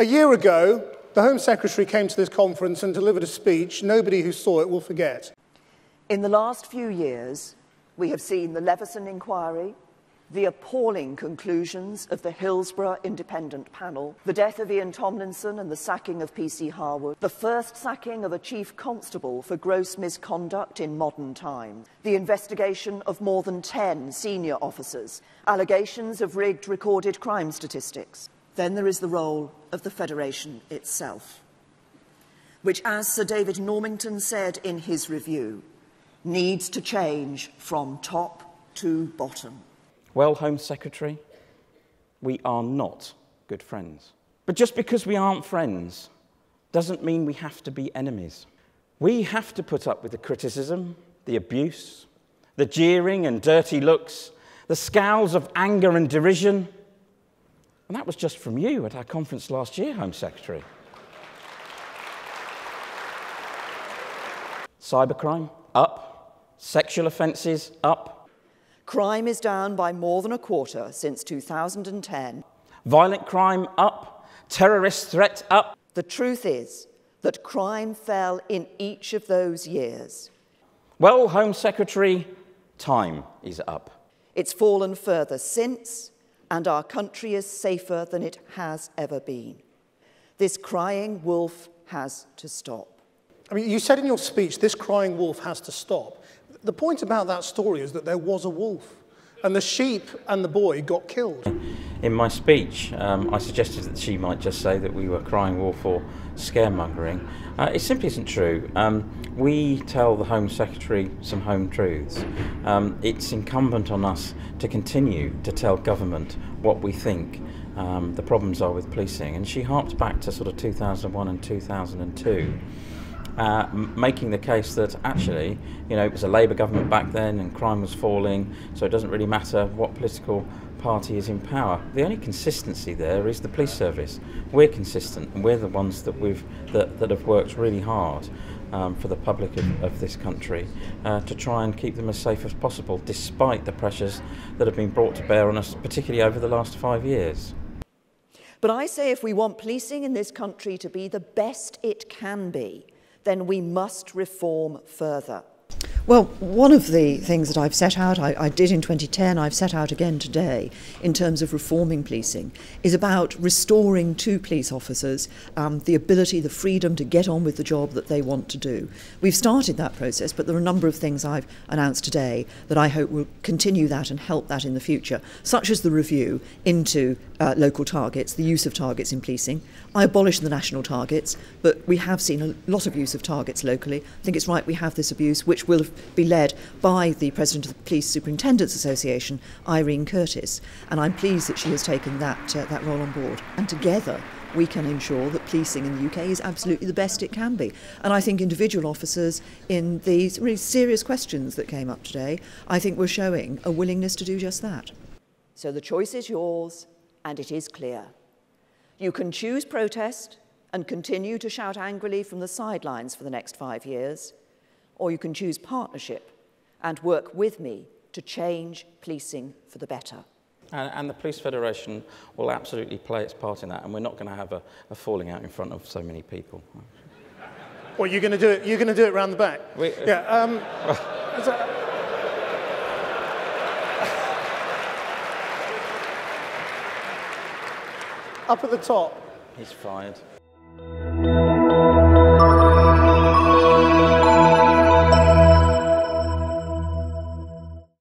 A year ago, the Home Secretary came to this conference and delivered a speech nobody who saw it will forget. In the last few years, we have seen the Leveson inquiry, the appalling conclusions of the Hillsborough Independent Panel, the death of Ian Tomlinson and the sacking of PC Harwood, the first sacking of a chief constable for gross misconduct in modern times, the investigation of more than 10 senior officers, allegations of rigged recorded crime statistics. Then there is the role of the Federation itself, which, as Sir David Normington said in his review, needs to change from top to bottom. Well, Home Secretary, we are not good friends. But just because we aren't friends doesn't mean we have to be enemies. We have to put up with the criticism, the abuse, the jeering and dirty looks, the scowls of anger and derision. And that was just from you at our conference last year, Home Secretary. Cybercrime, up. Sexual offences, up. Crime is down by more than a quarter since 2010. Violent crime, up. Terrorist threat, up. The truth is that crime fell in each of those years. Well, Home Secretary, time is up. It's fallen further since, and our country is safer than it has ever been. This crying wolf has to stop. I mean, you said in your speech, this crying wolf has to stop. The point about that story is that there was a wolf, and the sheep and the boy got killed. In my speech, I suggested that she might just say that we were crying wolf or scaremongering. It simply isn't true. We tell the Home Secretary some home truths. It's incumbent on us to continue to tell government what we think the problems are with policing. And she harped back to sort of 2001 and 2002. Making the case that actually, you know, it was a Labour government back then and crime was falling, so it doesn't really matter what political party is in power. The only consistency there is the police service. We're consistent, and we're the ones that have worked really hard for the public of this country to try and keep them as safe as possible, despite the pressures that have been brought to bear on us, particularly over the last 5 years. But I say if we want policing in this country to be the best it can be, then we must reform further. Well, one of the things that I've set out, I did in 2010, I've set out again today, in terms of reforming policing, is about restoring to police officers the ability, the freedom to get on with the job that they want to do. We've started that process, but there are a number of things I've announced today that I hope will continue that and help that in the future, such as the review into local targets, the use of targets in policing. I abolished the national targets, but we have seen a lot of use of targets locally. I think it's right we have this abuse, which will be led by the President of the Police Superintendents Association, Irene Curtis, and I'm pleased that she has taken that role on board. And together we can ensure that policing in the UK is absolutely the best it can be. And I think individual officers, in these really serious questions that came up today, I think we're showing a willingness to do just that. So the choice is yours, and it is clear. You can choose protest and continue to shout angrily from the sidelines for the next 5 years, or you can choose partnership and work with me to change policing for the better. And the Police Federation will absolutely play its part in that, and we're not going to have a falling out in front of so many people. Well, you're going to do it. You're going to do it round the back. Yeah. Up at the top. He's fired.